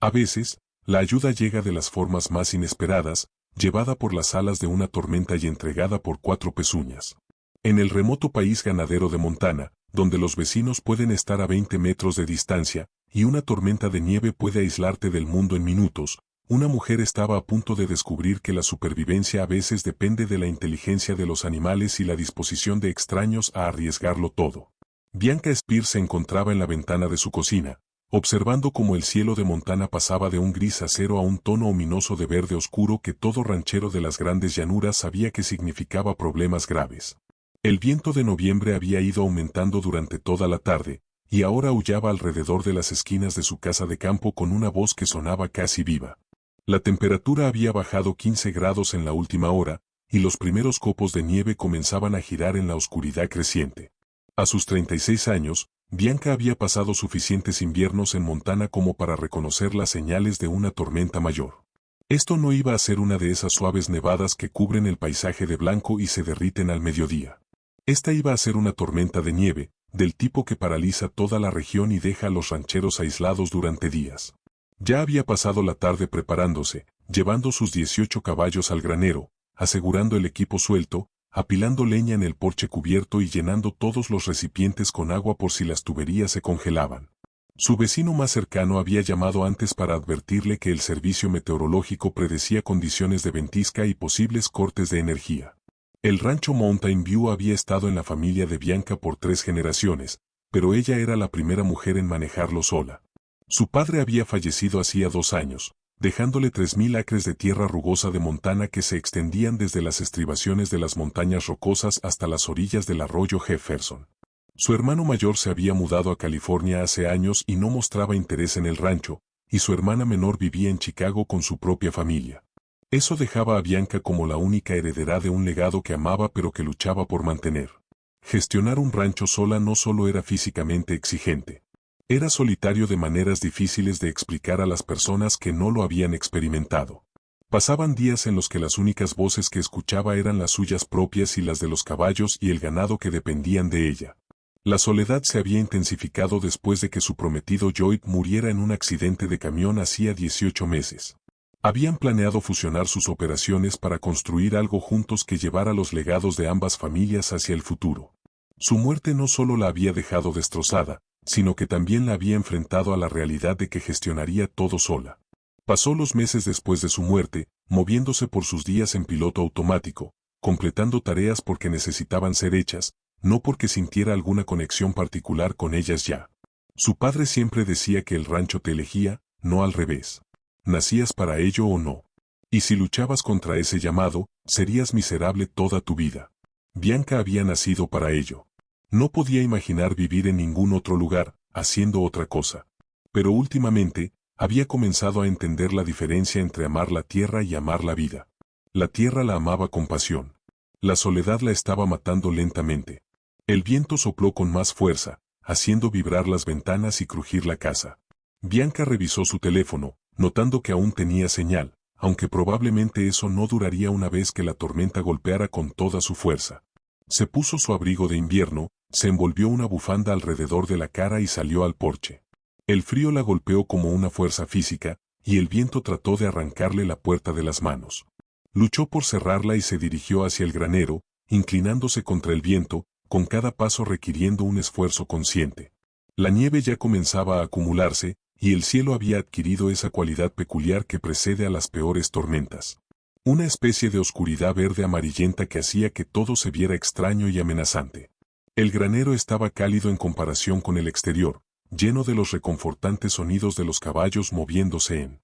A veces, la ayuda llega de las formas más inesperadas, llevada por las alas de una tormenta y entregada por 4 pezuñas. En el remoto país ganadero de Montana, donde los vecinos pueden estar a 20 metros de distancia, y una tormenta de nieve puede aislarte del mundo en minutos, una mujer estaba a punto de descubrir que la supervivencia a veces depende de la inteligencia de los animales y la disposición de extraños a arriesgarlo todo. Bianca Spears se encontraba en la ventana de su cocina, observando cómo el cielo de Montana pasaba de un gris acero a un tono ominoso de verde oscuro que todo ranchero de las grandes llanuras sabía que significaba problemas graves. El viento de noviembre había ido aumentando durante toda la tarde, y ahora aullaba alrededor de las esquinas de su casa de campo con una voz que sonaba casi viva. La temperatura había bajado 15 grados en la última hora, y los primeros copos de nieve comenzaban a girar en la oscuridad creciente. A sus 36 años, Bianca había pasado suficientes inviernos en Montana como para reconocer las señales de una tormenta mayor. Esto no iba a ser una de esas suaves nevadas que cubren el paisaje de blanco y se derriten al mediodía. Esta iba a ser una tormenta de nieve, del tipo que paraliza toda la región y deja a los rancheros aislados durante días. Ya había pasado la tarde preparándose, llevando sus 18 caballos al granero, asegurando el equipo suelto, apilando leña en el porche cubierto y llenando todos los recipientes con agua por si las tuberías se congelaban. Su vecino más cercano había llamado antes para advertirle que el servicio meteorológico predecía condiciones de ventisca y posibles cortes de energía. El rancho Mountain View había estado en la familia de Bianca por 3 generaciones, pero ella era la primera mujer en manejarlo sola. Su padre había fallecido hacía 2 años, dejándole 3.000 acres de tierra rugosa de Montana que se extendían desde las estribaciones de las montañas rocosas hasta las orillas del arroyo Jefferson. Su hermano mayor se había mudado a California hace años y no mostraba interés en el rancho, y su hermana menor vivía en Chicago con su propia familia. Eso dejaba a Bianca como la única heredera de un legado que amaba pero que luchaba por mantener. Gestionar un rancho sola no solo era físicamente exigente. Era solitario de maneras difíciles de explicar a las personas que no lo habían experimentado. Pasaban días en los que las únicas voces que escuchaba eran las suyas propias y las de los caballos y el ganado que dependían de ella. La soledad se había intensificado después de que su prometido Lloyd muriera en un accidente de camión hacía 18 meses. Habían planeado fusionar sus operaciones para construir algo juntos que llevara los legados de ambas familias hacia el futuro. Su muerte no solo la había dejado destrozada, sino que también la había enfrentado a la realidad de que gestionaría todo sola. Pasó los meses después de su muerte, moviéndose por sus días en piloto automático, completando tareas porque necesitaban ser hechas, no porque sintiera alguna conexión particular con ellas ya. Su padre siempre decía que el rancho te elegía, no al revés. Nacías para ello o no. Y si luchabas contra ese llamado, serías miserable toda tu vida. Bianca había nacido para ello. No podía imaginar vivir en ningún otro lugar, haciendo otra cosa. Pero últimamente, había comenzado a entender la diferencia entre amar la tierra y amar la vida. La tierra la amaba con pasión. La soledad la estaba matando lentamente. El viento sopló con más fuerza, haciendo vibrar las ventanas y crujir la casa. Bianca revisó su teléfono, notando que aún tenía señal, aunque probablemente eso no duraría una vez que la tormenta golpeara con toda su fuerza. Se puso su abrigo de invierno, se envolvió una bufanda alrededor de la cara y salió al porche. El frío la golpeó como una fuerza física, y el viento trató de arrancarle la puerta de las manos. Luchó por cerrarla y se dirigió hacia el granero, inclinándose contra el viento, con cada paso requiriendo un esfuerzo consciente. La nieve ya comenzaba a acumularse, y el cielo había adquirido esa cualidad peculiar que precede a las peores tormentas. Una especie de oscuridad verde amarillenta que hacía que todo se viera extraño y amenazante. El granero estaba cálido en comparación con el exterior, lleno de los reconfortantes sonidos de los caballos moviéndose en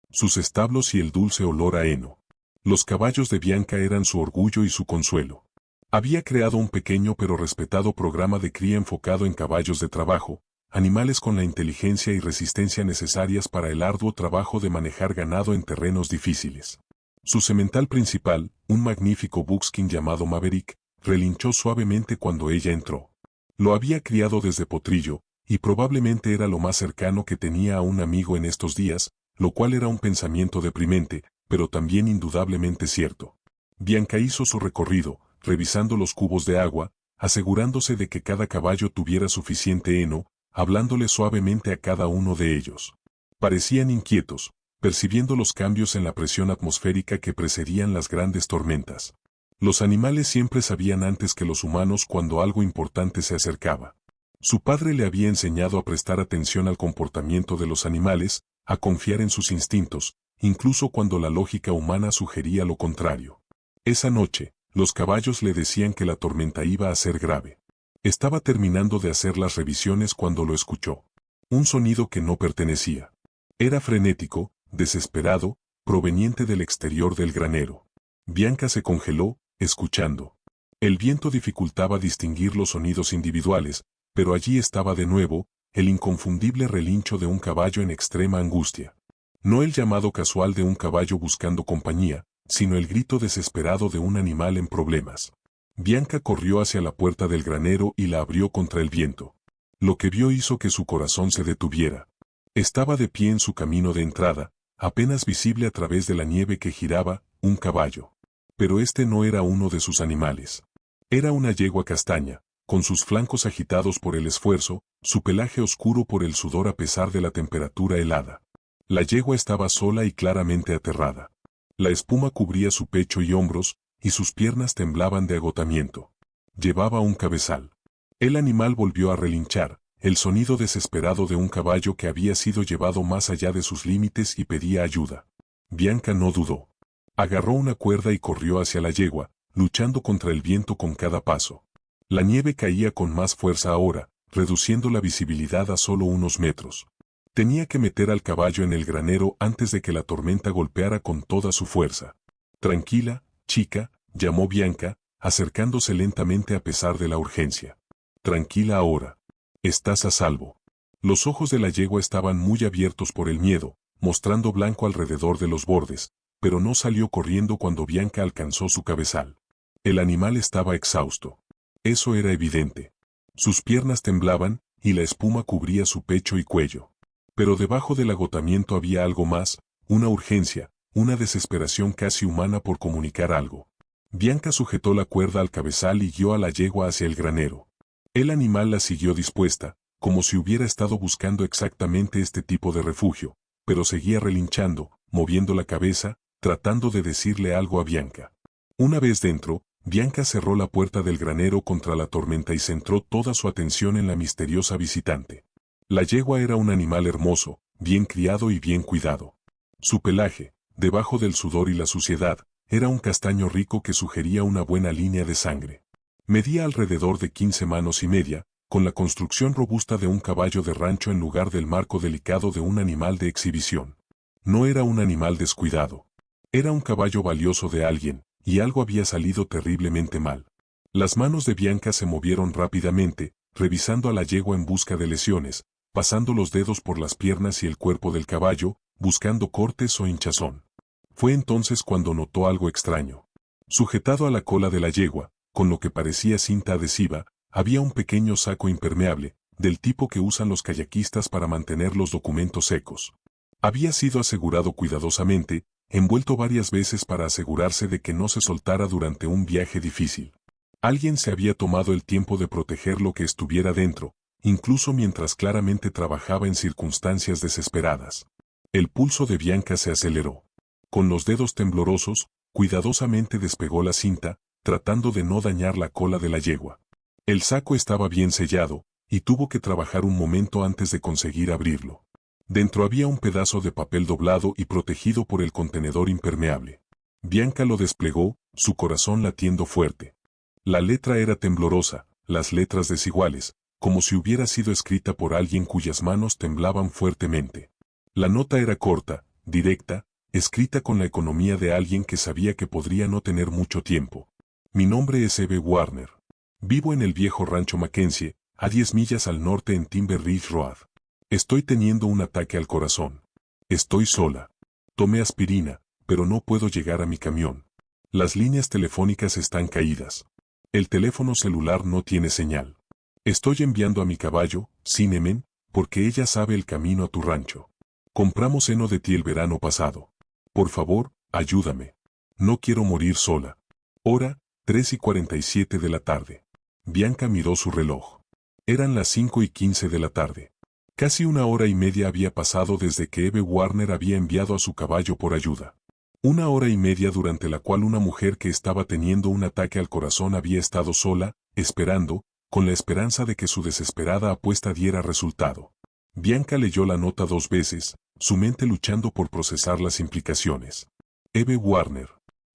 sus establos y el dulce olor a heno. Los caballos de Bianca eran su orgullo y su consuelo. Había creado un pequeño pero respetado programa de cría enfocado en caballos de trabajo, animales con la inteligencia y resistencia necesarias para el arduo trabajo de manejar ganado en terrenos difíciles. Su semental principal, un magnífico buckskin llamado Maverick, relinchó suavemente cuando ella entró. Lo había criado desde potrillo, y probablemente era lo más cercano que tenía a un amigo en estos días, lo cual era un pensamiento deprimente, pero también indudablemente cierto. Bianca hizo su recorrido, revisando los cubos de agua, asegurándose de que cada caballo tuviera suficiente heno, hablándole suavemente a cada uno de ellos. Parecían inquietos, percibiendo los cambios en la presión atmosférica que precedían las grandes tormentas. Los animales siempre sabían antes que los humanos cuando algo importante se acercaba. Su padre le había enseñado a prestar atención al comportamiento de los animales, a confiar en sus instintos, incluso cuando la lógica humana sugería lo contrario. Esa noche, los caballos le decían que la tormenta iba a ser grave. Estaba terminando de hacer las revisiones cuando lo escuchó. Un sonido que no pertenecía. Era frenético, desesperado, proveniente del exterior del granero. Bianca se congeló, escuchando. El viento dificultaba distinguir los sonidos individuales, pero allí estaba de nuevo, el inconfundible relincho de un caballo en extrema angustia. No el llamado casual de un caballo buscando compañía, sino el grito desesperado de un animal en problemas. Bianca corrió hacia la puerta del granero y la abrió contra el viento. Lo que vio hizo que su corazón se detuviera. Estaba de pie en su camino de entrada, apenas visible a través de la nieve que giraba, un caballo. Pero este no era uno de sus animales. Era una yegua castaña, con sus flancos agitados por el esfuerzo, su pelaje oscuro por el sudor a pesar de la temperatura helada. La yegua estaba sola y claramente aterrada. La espuma cubría su pecho y hombros, y sus piernas temblaban de agotamiento. Llevaba un cabezal. El animal volvió a relinchar, el sonido desesperado de un caballo que había sido llevado más allá de sus límites y pedía ayuda. Bianca no dudó. Agarró una cuerda y corrió hacia la yegua, luchando contra el viento con cada paso. La nieve caía con más fuerza ahora, reduciendo la visibilidad a solo unos metros. Tenía que meter al caballo en el granero antes de que la tormenta golpeara con toda su fuerza. Tranquila, chica, llamó Bianca, acercándose lentamente a pesar de la urgencia. Tranquila ahora. Estás a salvo. Los ojos de la yegua estaban muy abiertos por el miedo, mostrando blanco alrededor de los bordes, pero no salió corriendo cuando Bianca alcanzó su cabezal. El animal estaba exhausto. Eso era evidente. Sus piernas temblaban, y la espuma cubría su pecho y cuello. Pero debajo del agotamiento había algo más, una urgencia, una desesperación casi humana por comunicar algo. Bianca sujetó la cuerda al cabezal y guió a la yegua hacia el granero. El animal la siguió dispuesta, como si hubiera estado buscando exactamente este tipo de refugio, pero seguía relinchando, moviendo la cabeza, tratando de decirle algo a Bianca. Una vez dentro, Bianca cerró la puerta del granero contra la tormenta y centró toda su atención en la misteriosa visitante. La yegua era un animal hermoso, bien criado y bien cuidado. Su pelaje, debajo del sudor y la suciedad, era un castaño rico que sugería una buena línea de sangre. Medía alrededor de 15 manos y media, con la construcción robusta de un caballo de rancho en lugar del marco delicado de un animal de exhibición. No era un animal descuidado. Era un caballo valioso de alguien, y algo había salido terriblemente mal. Las manos de Bianca se movieron rápidamente, revisando a la yegua en busca de lesiones, pasando los dedos por las piernas y el cuerpo del caballo, buscando cortes o hinchazón. Fue entonces cuando notó algo extraño. Sujetado a la cola de la yegua, con lo que parecía cinta adhesiva, había un pequeño saco impermeable, del tipo que usan los kayakistas para mantener los documentos secos. Había sido asegurado cuidadosamente, envuelto varias veces para asegurarse de que no se soltara durante un viaje difícil. Alguien se había tomado el tiempo de proteger lo que estuviera dentro, incluso mientras claramente trabajaba en circunstancias desesperadas. El pulso de Bianca se aceleró. Con los dedos temblorosos, cuidadosamente despegó la cinta, tratando de no dañar la cola de la yegua. El saco estaba bien sellado, y tuvo que trabajar un momento antes de conseguir abrirlo. Dentro había un pedazo de papel doblado y protegido por el contenedor impermeable. Bianca lo desplegó, su corazón latiendo fuerte. La letra era temblorosa, las letras desiguales, como si hubiera sido escrita por alguien cuyas manos temblaban fuertemente. La nota era corta, directa, escrita con la economía de alguien que sabía que podría no tener mucho tiempo. Mi nombre es Eve Warner. Vivo en el viejo rancho Mackenzie, a 10 millas al norte en Timber Ridge Road. Estoy teniendo un ataque al corazón. Estoy sola. Tomé aspirina, pero no puedo llegar a mi camión. Las líneas telefónicas están caídas. El teléfono celular no tiene señal. Estoy enviando a mi caballo, Cinnamon, porque ella sabe el camino a tu rancho. Compramos heno de ti el verano pasado. Por favor, ayúdame. No quiero morir sola. Hora, 3:47 de la tarde. Bianca miró su reloj. Eran las 5:15 de la tarde. Casi 1 hora y media había pasado desde que Eve Warner había enviado a su caballo por ayuda. 1 hora y media durante la cual una mujer que estaba teniendo un ataque al corazón había estado sola, esperando, con la esperanza de que su desesperada apuesta diera resultado. Bianca leyó la nota 2 veces, su mente luchando por procesar las implicaciones. Eve Warner.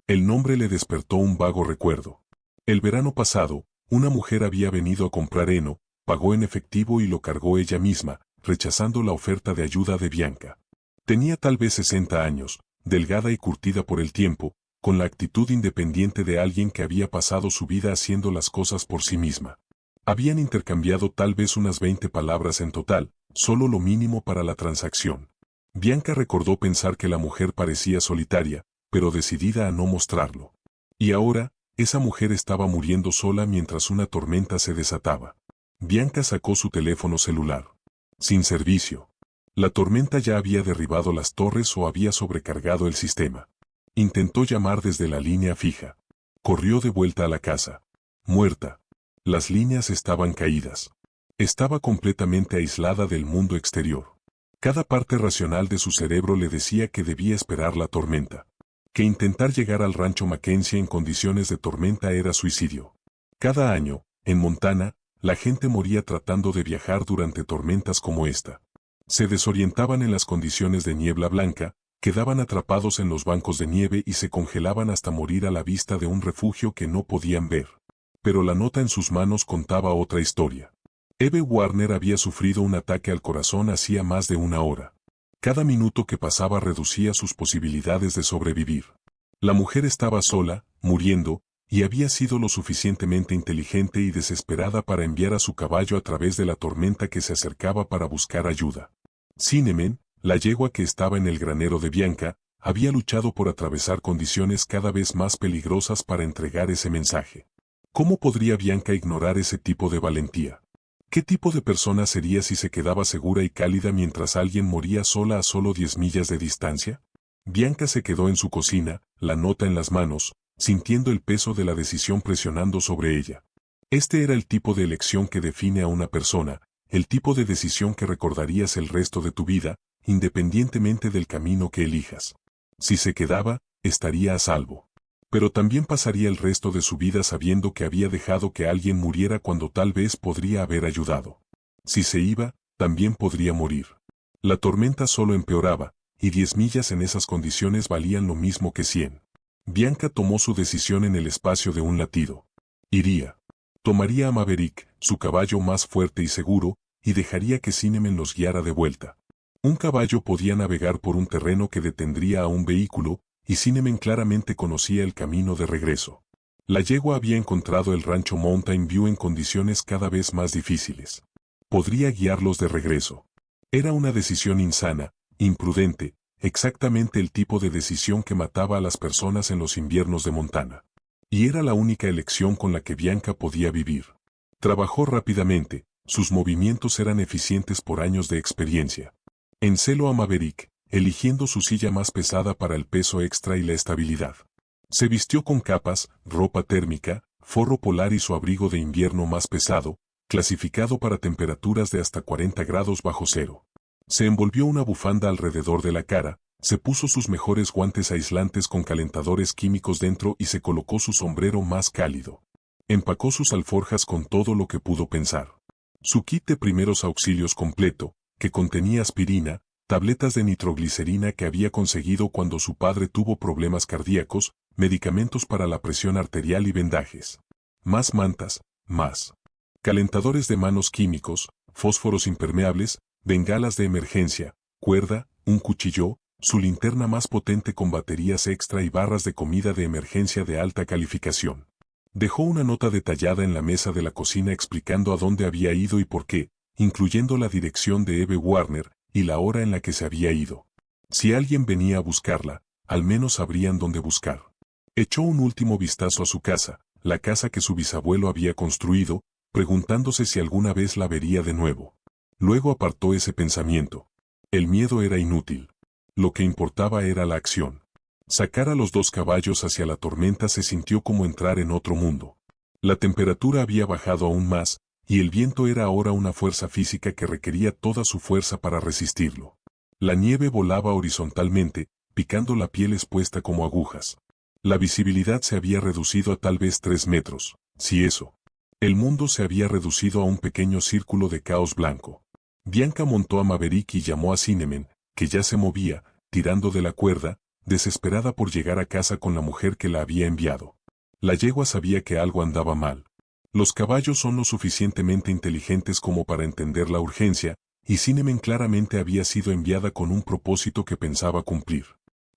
El nombre le despertó un vago recuerdo. El verano pasado, una mujer había venido a comprar heno, pagó en efectivo y lo cargó ella misma, rechazando la oferta de ayuda de Bianca. Tenía tal vez 60 años, delgada y curtida por el tiempo, con la actitud independiente de alguien que había pasado su vida haciendo las cosas por sí misma. Habían intercambiado tal vez unas 20 palabras en total, solo lo mínimo para la transacción. Bianca recordó pensar que la mujer parecía solitaria, pero decidida a no mostrarlo. Y ahora, esa mujer estaba muriendo sola mientras una tormenta se desataba. Bianca sacó su teléfono celular. Sin servicio. La tormenta ya había derribado las torres o había sobrecargado el sistema. Intentó llamar desde la línea fija. Corrió de vuelta a la casa. Muerta. Las líneas estaban caídas. Estaba completamente aislada del mundo exterior. Cada parte racional de su cerebro le decía que debía esperar la tormenta. Que intentar llegar al rancho Mackenzie en condiciones de tormenta era suicidio. Cada año, en Montana, la gente moría tratando de viajar durante tormentas como esta. Se desorientaban en las condiciones de niebla blanca, quedaban atrapados en los bancos de nieve y se congelaban hasta morir a la vista de un refugio que no podían ver. Pero la nota en sus manos contaba otra historia. Eve Warner había sufrido un ataque al corazón hacía más de 1 hora. Cada minuto que pasaba reducía sus posibilidades de sobrevivir. La mujer estaba sola, muriendo, y había sido lo suficientemente inteligente y desesperada para enviar a su caballo a través de la tormenta que se acercaba para buscar ayuda. Cinnamon, la yegua que estaba en el granero de Bianca, había luchado por atravesar condiciones cada vez más peligrosas para entregar ese mensaje. ¿Cómo podría Bianca ignorar ese tipo de valentía? ¿Qué tipo de persona sería si se quedaba segura y cálida mientras alguien moría sola a solo 10 millas de distancia? Bianca se quedó en su cocina, la nota en las manos, sintiendo el peso de la decisión presionando sobre ella. Este era el tipo de elección que define a una persona, el tipo de decisión que recordarías el resto de tu vida, independientemente del camino que elijas. Si se quedaba, estaría a salvo. Pero también pasaría el resto de su vida sabiendo que había dejado que alguien muriera cuando tal vez podría haber ayudado. Si se iba, también podría morir. La tormenta solo empeoraba, y 10 millas en esas condiciones valían lo mismo que 100. Bianca tomó su decisión en el espacio de un latido. Iría. Tomaría a Maverick, su caballo más fuerte y seguro, y dejaría que Cinnamon los guiara de vuelta. Un caballo podía navegar por un terreno que detendría a un vehículo, y Cinnamon claramente conocía el camino de regreso. La yegua había encontrado el rancho Mountain View en condiciones cada vez más difíciles. Podría guiarlos de regreso. Era una decisión insana, imprudente, exactamente el tipo de decisión que mataba a las personas en los inviernos de Montana. Y era la única elección con la que Bianca podía vivir. Trabajó rápidamente, sus movimientos eran eficientes por años de experiencia. Enceló a Maverick, eligiendo su silla más pesada para el peso extra y la estabilidad. Se vistió con capas, ropa térmica, forro polar y su abrigo de invierno más pesado, clasificado para temperaturas de hasta 40 grados bajo cero. Se envolvió una bufanda alrededor de la cara, se puso sus mejores guantes aislantes con calentadores químicos dentro y se colocó su sombrero más cálido. Empacó sus alforjas con todo lo que pudo pensar. Su kit de primeros auxilios completo, que contenía aspirina, tabletas de nitroglicerina que había conseguido cuando su padre tuvo problemas cardíacos, medicamentos para la presión arterial y vendajes. Más mantas, más calentadores de manos químicos, fósforos impermeables, bengalas de emergencia, cuerda, un cuchillo, su linterna más potente con baterías extra y barras de comida de emergencia de alta calificación. Dejó una nota detallada en la mesa de la cocina explicando a dónde había ido y por qué, incluyendo la dirección de Eve Warner y la hora en la que se había ido. Si alguien venía a buscarla, al menos sabrían dónde buscar. Echó un último vistazo a su casa, la casa que su bisabuelo había construido, preguntándose si alguna vez la vería de nuevo. Luego apartó ese pensamiento. El miedo era inútil. Lo que importaba era la acción. Sacar a los 2 caballos hacia la tormenta se sintió como entrar en otro mundo. La temperatura había bajado aún más, y el viento era ahora una fuerza física que requería toda su fuerza para resistirlo. La nieve volaba horizontalmente, picando la piel expuesta como agujas. La visibilidad se había reducido a tal vez 3 metros, si eso. El mundo se había reducido a un pequeño círculo de caos blanco. Bianca montó a Maverick y llamó a Cinnamon, que ya se movía, tirando de la cuerda, desesperada por llegar a casa con la mujer que la había enviado. La yegua sabía que algo andaba mal. Los caballos son lo suficientemente inteligentes como para entender la urgencia, y Cinnamon claramente había sido enviada con un propósito que pensaba cumplir.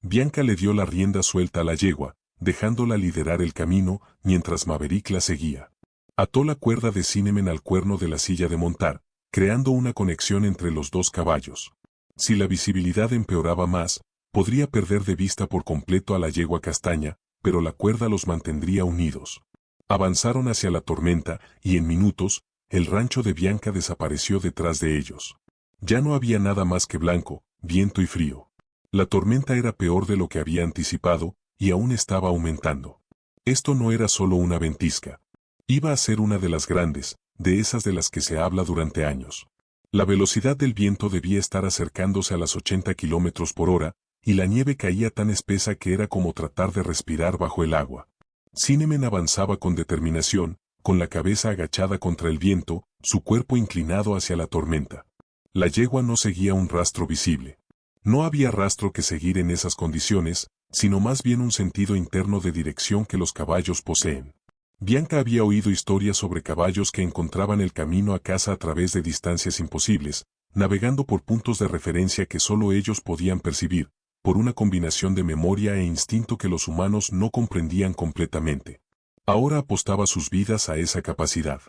Bianca le dio la rienda suelta a la yegua, dejándola liderar el camino, mientras Maverick la seguía. Ató la cuerda de Cinnamon al cuerno de la silla de montar, creando una conexión entre los dos caballos. Si la visibilidad empeoraba más, podría perder de vista por completo a la yegua castaña, pero la cuerda los mantendría unidos. Avanzaron hacia la tormenta, y en minutos, el rancho de Bianca desapareció detrás de ellos. Ya no había nada más que blanco, viento y frío. La tormenta era peor de lo que había anticipado, y aún estaba aumentando. Esto no era solo una ventisca. Iba a ser una de las grandes, de esas de las que se habla durante años. La velocidad del viento debía estar acercándose a las 80 kilómetros por hora, y la nieve caía tan espesa que era como tratar de respirar bajo el agua. Cinnamon avanzaba con determinación, con la cabeza agachada contra el viento, su cuerpo inclinado hacia la tormenta. La yegua no seguía un rastro visible. No había rastro que seguir en esas condiciones, sino más bien un sentido interno de dirección que los caballos poseen. Bianca había oído historias sobre caballos que encontraban el camino a casa a través de distancias imposibles, navegando por puntos de referencia que solo ellos podían percibir, por una combinación de memoria e instinto que los humanos no comprendían completamente. Ahora apostaba sus vidas a esa capacidad.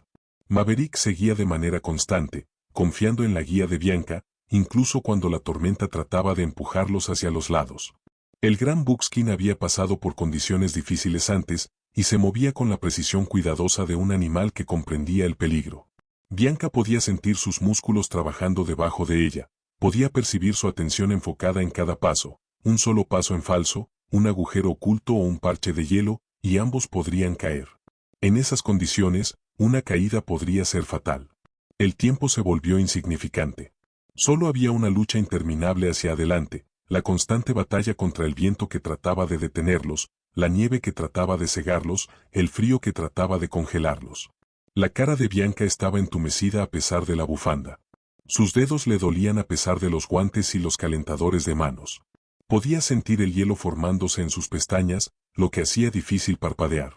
Maverick seguía de manera constante, confiando en la guía de Bianca, incluso cuando la tormenta trataba de empujarlos hacia los lados. El gran Buckskin había pasado por condiciones difíciles antes, y se movía con la precisión cuidadosa de un animal que comprendía el peligro. Bianca podía sentir sus músculos trabajando debajo de ella, podía percibir su atención enfocada en cada paso, un solo paso en falso, un agujero oculto o un parche de hielo, y ambos podrían caer. En esas condiciones, una caída podría ser fatal. El tiempo se volvió insignificante. Solo había una lucha interminable hacia adelante, la constante batalla contra el viento que trataba de detenerlos, la nieve que trataba de cegarlos, el frío que trataba de congelarlos. La cara de Bianca estaba entumecida a pesar de la bufanda. Sus dedos le dolían a pesar de los guantes y los calentadores de manos. Podía sentir el hielo formándose en sus pestañas, lo que hacía difícil parpadear.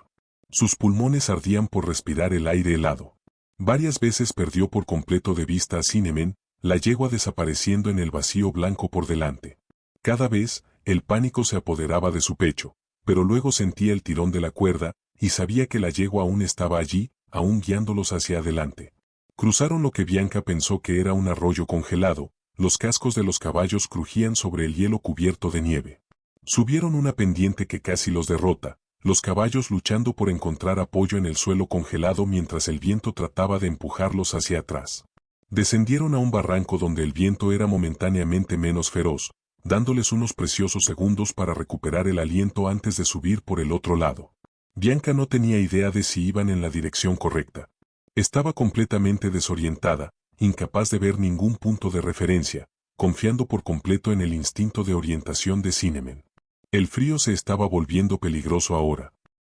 Sus pulmones ardían por respirar el aire helado. Varias veces perdió por completo de vista a Cinnamon, la yegua desapareciendo en el vacío blanco por delante. Cada vez, el pánico se apoderaba de su pecho, pero luego sentía el tirón de la cuerda, y sabía que la yegua aún estaba allí, aún guiándolos hacia adelante. Cruzaron lo que Bianca pensó que era un arroyo congelado, los cascos de los caballos crujían sobre el hielo cubierto de nieve. Subieron una pendiente que casi los derrota, los caballos luchando por encontrar apoyo en el suelo congelado mientras el viento trataba de empujarlos hacia atrás. Descendieron a un barranco donde el viento era momentáneamente menos feroz, dándoles unos preciosos segundos para recuperar el aliento antes de subir por el otro lado. Bianca no tenía idea de si iban en la dirección correcta. Estaba completamente desorientada, incapaz de ver ningún punto de referencia, confiando por completo en el instinto de orientación de Cinnamon. El frío se estaba volviendo peligroso ahora.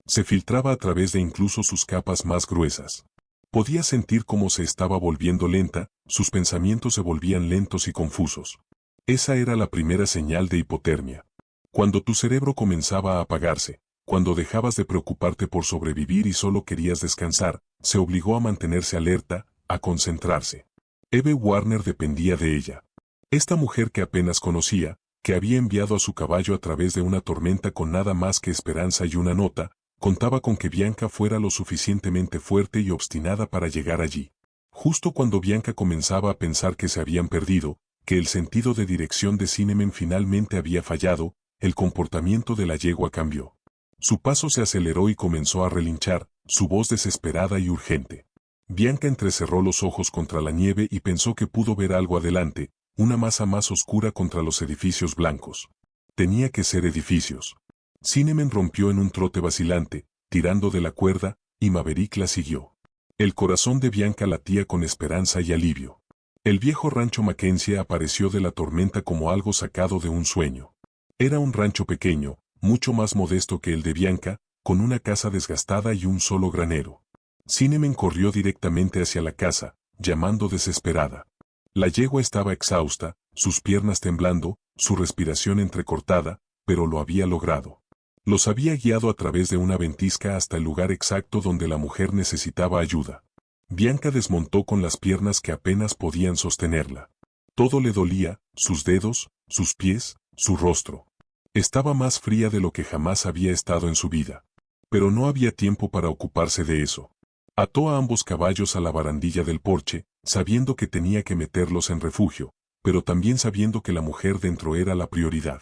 Se filtraba a través de incluso sus capas más gruesas. Podía sentir cómo se estaba volviendo lenta, sus pensamientos se volvían lentos y confusos. Esa era la primera señal de hipotermia. Cuando tu cerebro comenzaba a apagarse, cuando dejabas de preocuparte por sobrevivir y solo querías descansar, se obligó a mantenerse alerta, a concentrarse. Eve Warner dependía de ella. Esta mujer que apenas conocía, que había enviado a su caballo a través de una tormenta con nada más que esperanza y una nota, contaba con que Bianca fuera lo suficientemente fuerte y obstinada para llegar allí. Justo cuando Bianca comenzaba a pensar que se habían perdido, que el sentido de dirección de Cinnamon finalmente había fallado, el comportamiento de la yegua cambió. Su paso se aceleró y comenzó a relinchar, su voz desesperada y urgente. Bianca entrecerró los ojos contra la nieve y pensó que pudo ver algo adelante, una masa más oscura contra los edificios blancos. Tenía que ser edificios. Cinnamon rompió en un trote vacilante, tirando de la cuerda, y Maverick la siguió. El corazón de Bianca latía con esperanza y alivio. El viejo rancho Mackenzie apareció de la tormenta como algo sacado de un sueño. Era un rancho pequeño, mucho más modesto que el de Bianca, con una casa desgastada y un solo granero. Cinnamon corrió directamente hacia la casa, llamando desesperada. La yegua estaba exhausta, sus piernas temblando, su respiración entrecortada, pero lo había logrado. Los había guiado a través de una ventisca hasta el lugar exacto donde la mujer necesitaba ayuda. Bianca desmontó con las piernas que apenas podían sostenerla. Todo le dolía, sus dedos, sus pies, su rostro. Estaba más fría de lo que jamás había estado en su vida. Pero no había tiempo para ocuparse de eso. Ató a ambos caballos a la barandilla del porche, sabiendo que tenía que meterlos en refugio, pero también sabiendo que la mujer dentro era la prioridad.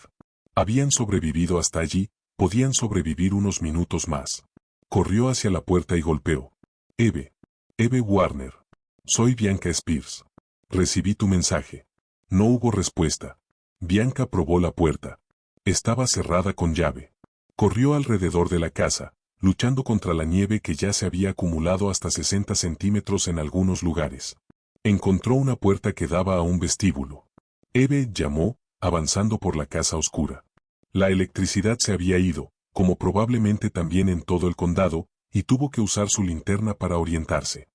Habían sobrevivido hasta allí, podían sobrevivir unos minutos más. Corrió hacia la puerta y golpeó. Eve Warner. Soy Bianca Spears. Recibí tu mensaje. No hubo respuesta. Bianca probó la puerta. Estaba cerrada con llave. Corrió alrededor de la casa, luchando contra la nieve que ya se había acumulado hasta 60 centímetros en algunos lugares. Encontró una puerta que daba a un vestíbulo. Eve llamó, avanzando por la casa oscura. La electricidad se había ido, como probablemente también en todo el condado, y tuvo que usar su linterna para orientarse.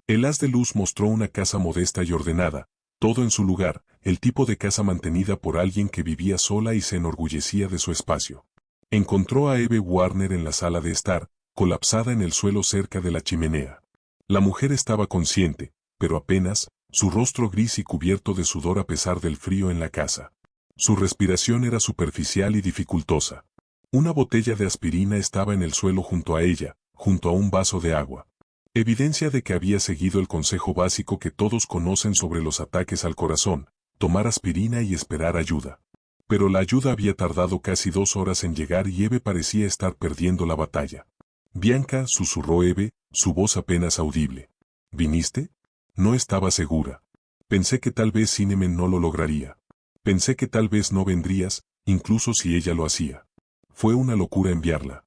El haz de luz mostró una casa modesta y ordenada, todo en su lugar, el tipo de casa mantenida por alguien que vivía sola y se enorgullecía de su espacio. Encontró a Eve Warner en la sala de estar, colapsada en el suelo cerca de la chimenea. La mujer estaba consciente, pero apenas, su rostro gris y cubierto de sudor a pesar del frío en la casa. Su respiración era superficial y dificultosa. Una botella de aspirina estaba en el suelo junto a ella, junto a un vaso de agua. Evidencia de que había seguido el consejo básico que todos conocen sobre los ataques al corazón, tomar aspirina y esperar ayuda. Pero la ayuda había tardado casi 2 horas en llegar y Eve parecía estar perdiendo la batalla. Bianca, susurró Eve, su voz apenas audible. ¿Viniste? No estaba segura. Pensé que tal vez Cinnamon no lo lograría. Pensé que tal vez no vendrías, incluso si ella lo hacía. Fue una locura enviarla.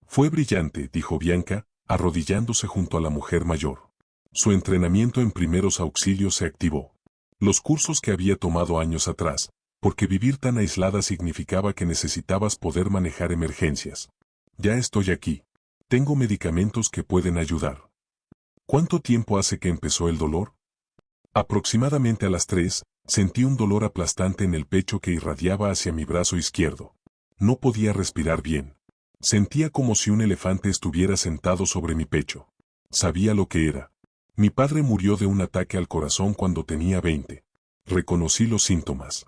Fue brillante, dijo Bianca, arrodillándose junto a la mujer mayor. Su entrenamiento en primeros auxilios se activó. Los cursos que había tomado años atrás, porque vivir tan aislada significaba que necesitabas poder manejar emergencias. Ya estoy aquí. Tengo medicamentos que pueden ayudar. ¿Cuánto tiempo hace que empezó el dolor? Aproximadamente a las 3, sentí un dolor aplastante en el pecho que irradiaba hacia mi brazo izquierdo. No podía respirar bien. Sentía como si un elefante estuviera sentado sobre mi pecho. Sabía lo que era. Mi padre murió de un ataque al corazón cuando tenía 20. Reconocí los síntomas.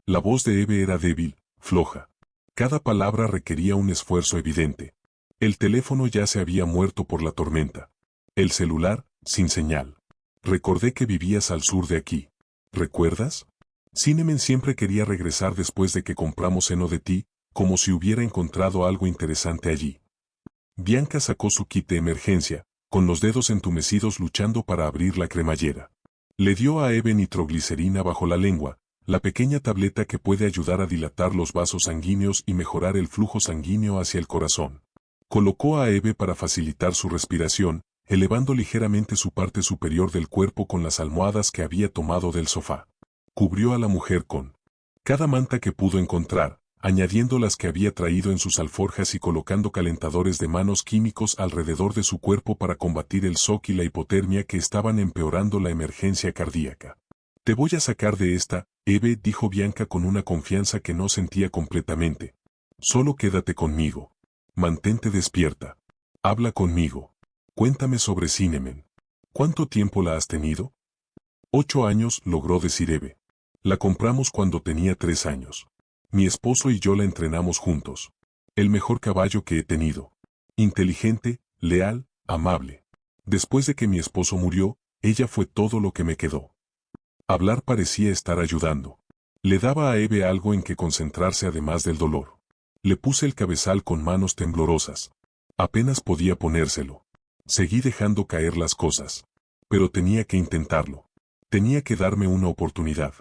La voz de Eve era débil, floja. Cada palabra requería un esfuerzo evidente. El teléfono ya se había muerto por la tormenta. El celular, sin señal. Recordé que vivías al sur de aquí. ¿Recuerdas? Cinnamon siempre quería regresar después de que compramos heno de ti, como si hubiera encontrado algo interesante allí. Bianca sacó su kit de emergencia, con los dedos entumecidos luchando para abrir la cremallera. Le dio a Eve nitroglicerina bajo la lengua, la pequeña tableta que puede ayudar a dilatar los vasos sanguíneos y mejorar el flujo sanguíneo hacia el corazón. Colocó a Eve para facilitar su respiración, elevando ligeramente su parte superior del cuerpo con las almohadas que había tomado del sofá. Cubrió a la mujer con cada manta que pudo encontrar, añadiendo las que había traído en sus alforjas y colocando calentadores de manos químicos alrededor de su cuerpo para combatir el shock y la hipotermia que estaban empeorando la emergencia cardíaca. Te voy a sacar de esta, Eve, dijo Bianca con una confianza que no sentía completamente. Solo quédate conmigo. Mantente despierta. Habla conmigo. Cuéntame sobre Cinnamon. ¿Cuánto tiempo la has tenido? 8 años, logró decir Eve. La compramos cuando tenía 3 años. Mi esposo y yo la entrenamos juntos. El mejor caballo que he tenido. Inteligente, leal, amable. Después de que mi esposo murió, ella fue todo lo que me quedó. Hablar parecía estar ayudando. Le daba a Eve algo en que concentrarse además del dolor. Le puse el cabezal con manos temblorosas. Apenas podía ponérselo. Seguí dejando caer las cosas. Pero tenía que intentarlo. Tenía que darme una oportunidad.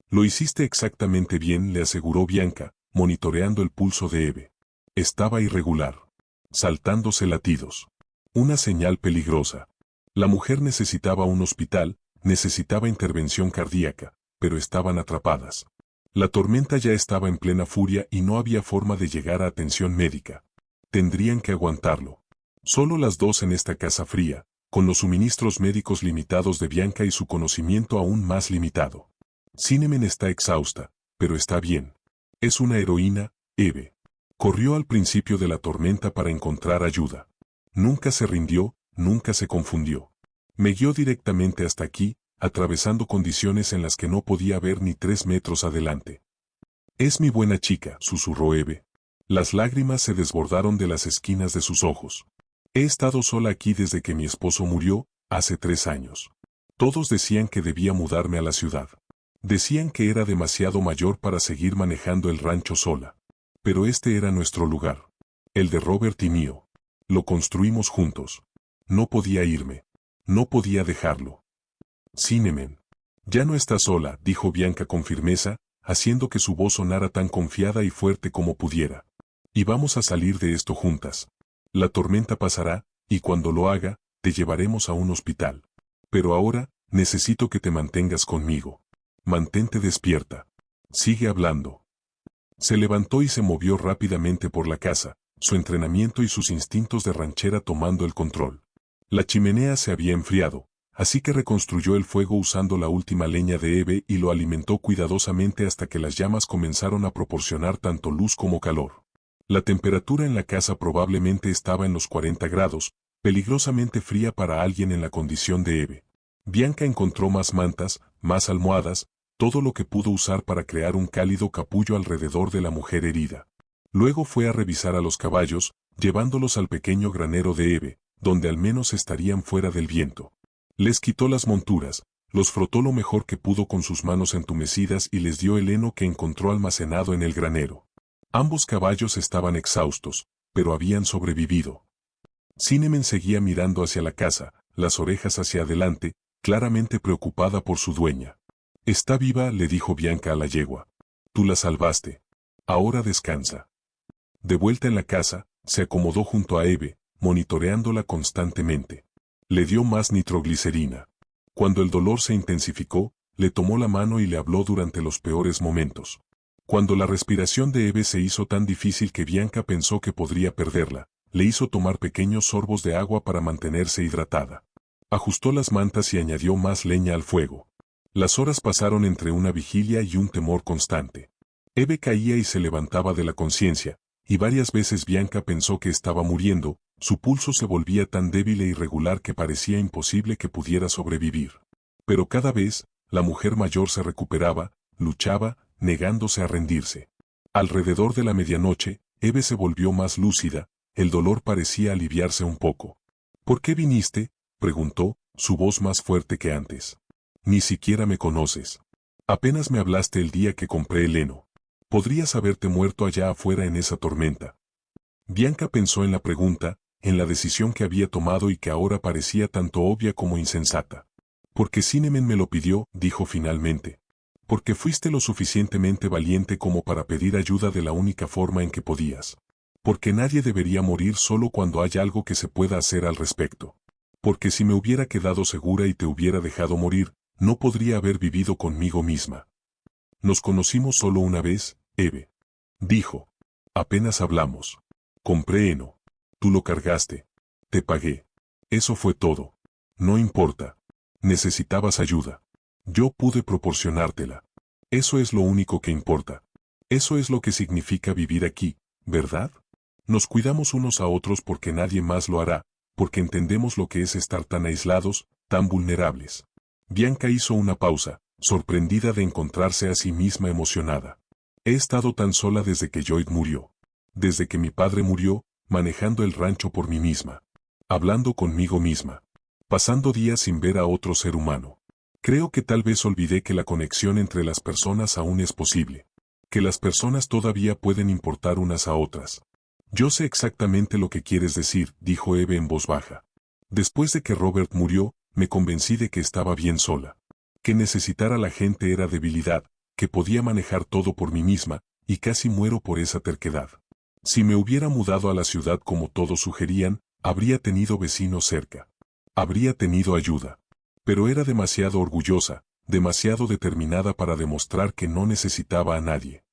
Lo hiciste exactamente bien, le aseguró Bianca, monitoreando el pulso de Eve. Estaba irregular. Saltándose latidos. Una señal peligrosa. La mujer necesitaba un hospital, necesitaba intervención cardíaca, pero estaban atrapadas. La tormenta ya estaba en plena furia y no había forma de llegar a atención médica. Tendrían que aguantarlo. Solo las dos en esta casa fría, con los suministros médicos limitados de Bianca y su conocimiento aún más limitado. Cinnamon está exhausta, pero está bien. Es una heroína, Eve. Corrió al principio de la tormenta para encontrar ayuda. Nunca se rindió, nunca se confundió. Me guió directamente hasta aquí, atravesando condiciones en las que no podía ver ni 3 metros adelante. Es mi buena chica, susurró Eve. Las lágrimas se desbordaron de las esquinas de sus ojos. He estado sola aquí desde que mi esposo murió, hace 3 años. Todos decían que debía mudarme a la ciudad. Decían que era demasiado mayor para seguir manejando el rancho sola. Pero este era nuestro lugar. El de Robert y mío. Lo construimos juntos. No podía irme. No podía dejarlo. Cinnamon. Ya no está sola, dijo Bianca con firmeza, haciendo que su voz sonara tan confiada y fuerte como pudiera. Y vamos a salir de esto juntas. La tormenta pasará, y cuando lo haga, te llevaremos a un hospital. Pero ahora, necesito que te mantengas conmigo. Mantente despierta. Sigue hablando. Se levantó y se movió rápidamente por la casa, su entrenamiento y sus instintos de ranchera tomando el control. La chimenea se había enfriado, así que reconstruyó el fuego usando la última leña de Eve y lo alimentó cuidadosamente hasta que las llamas comenzaron a proporcionar tanto luz como calor. La temperatura en la casa probablemente estaba en los 40 grados, peligrosamente fría para alguien en la condición de Eve. Bianca encontró más mantas, más almohadas, todo lo que pudo usar para crear un cálido capullo alrededor de la mujer herida. Luego fue a revisar a los caballos, llevándolos al pequeño granero de Eve, donde al menos estarían fuera del viento. Les quitó las monturas, los frotó lo mejor que pudo con sus manos entumecidas y les dio el heno que encontró almacenado en el granero. Ambos caballos estaban exhaustos, pero habían sobrevivido. Cinnamon seguía mirando hacia la casa, las orejas hacia adelante, claramente preocupada por su dueña. Está viva, le dijo Bianca a la yegua. Tú la salvaste. Ahora descansa. De vuelta en la casa, se acomodó junto a Eve, monitoreándola constantemente. Le dio más nitroglicerina. Cuando el dolor se intensificó, le tomó la mano y le habló durante los peores momentos. Cuando la respiración de Eve se hizo tan difícil que Bianca pensó que podría perderla, le hizo tomar pequeños sorbos de agua para mantenerse hidratada. Ajustó las mantas y añadió más leña al fuego. Las horas pasaron entre una vigilia y un temor constante. Eve caía y se levantaba de la conciencia, y varias veces Bianca pensó que estaba muriendo, su pulso se volvía tan débil e irregular que parecía imposible que pudiera sobrevivir. Pero cada vez, la mujer mayor se recuperaba, luchaba, negándose a rendirse. Alrededor de la medianoche, Eve se volvió más lúcida, el dolor parecía aliviarse un poco. ¿Por qué viniste?, preguntó, su voz más fuerte que antes. Ni siquiera me conoces. Apenas me hablaste el día que compré el heno. Podrías haberte muerto allá afuera en esa tormenta. Bianca pensó en la pregunta, en la decisión que había tomado y que ahora parecía tanto obvia como insensata. Porque Cinnamon me lo pidió, dijo finalmente. Porque fuiste lo suficientemente valiente como para pedir ayuda de la única forma en que podías. Porque nadie debería morir solo cuando hay algo que se pueda hacer al respecto. Porque si me hubiera quedado segura y te hubiera dejado morir, no podría haber vivido conmigo misma. Nos conocimos solo una vez, Eve. Dijo. Apenas hablamos. Compré heno. Tú lo cargaste. Te pagué. Eso fue todo. No importa. Necesitabas ayuda. Yo pude proporcionártela. Eso es lo único que importa. Eso es lo que significa vivir aquí, ¿verdad? Nos cuidamos unos a otros porque nadie más lo hará, porque entendemos lo que es estar tan aislados, tan vulnerables. Bianca hizo una pausa, sorprendida de encontrarse a sí misma emocionada. He estado tan sola desde que Lloyd murió. Desde que mi padre murió, manejando el rancho por mí misma. Hablando conmigo misma. Pasando días sin ver a otro ser humano. Creo que tal vez olvidé que la conexión entre las personas aún es posible. Que las personas todavía pueden importar unas a otras. Yo sé exactamente lo que quieres decir, dijo Eve en voz baja. Después de que Robert murió, me convencí de que estaba bien sola. Que necesitar a la gente era debilidad, que podía manejar todo por mí misma, y casi muero por esa terquedad. Si me hubiera mudado a la ciudad como todos sugerían, habría tenido vecinos cerca. habría tenido ayuda. Pero era demasiado orgullosa, demasiado determinada para demostrar que no necesitaba a nadie.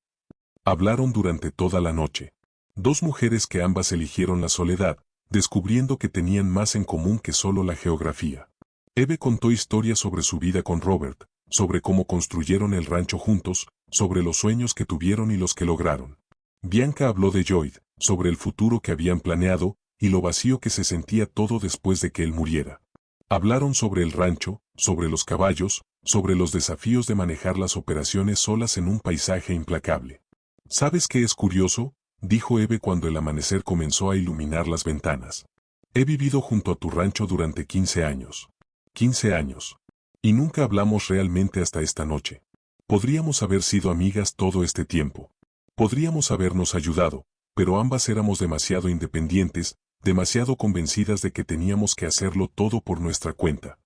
Hablaron durante toda la noche. Dos mujeres que ambas eligieron la soledad, descubriendo que tenían más en común que solo la geografía. Eve contó historias sobre su vida con Robert, sobre cómo construyeron el rancho juntos, sobre los sueños que tuvieron y los que lograron. Bianca habló de Lloyd, sobre el futuro que habían planeado, y lo vacío que se sentía todo después de que él muriera. Hablaron sobre el rancho, sobre los caballos, sobre los desafíos de manejar las operaciones solas en un paisaje implacable. ¿Sabes qué es curioso?, dijo Eve cuando el amanecer comenzó a iluminar las ventanas. He vivido junto a tu rancho durante 15 años. 15 años. Y nunca hablamos realmente hasta esta noche. Podríamos haber sido amigas todo este tiempo. Podríamos habernos ayudado, pero ambas éramos demasiado independientes, demasiado convencidas de que teníamos que hacerlo todo por nuestra cuenta.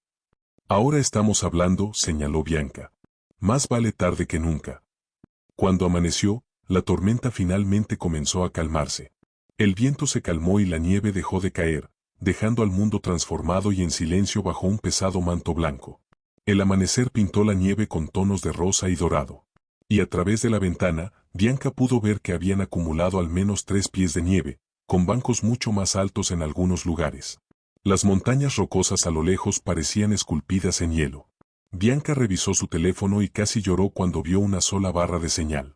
Ahora estamos hablando, señaló Bianca. Más vale tarde que nunca. Cuando amaneció, la tormenta finalmente comenzó a calmarse. El viento se calmó y la nieve dejó de caer, dejando al mundo transformado y en silencio bajo un pesado manto blanco. El amanecer pintó la nieve con tonos de rosa y dorado. Y a través de la ventana, Bianca pudo ver que habían acumulado al menos 3 pies de nieve, con bancos mucho más altos en algunos lugares. Las montañas rocosas a lo lejos parecían esculpidas en hielo. Bianca revisó su teléfono y casi lloró cuando vio una sola barra de señal.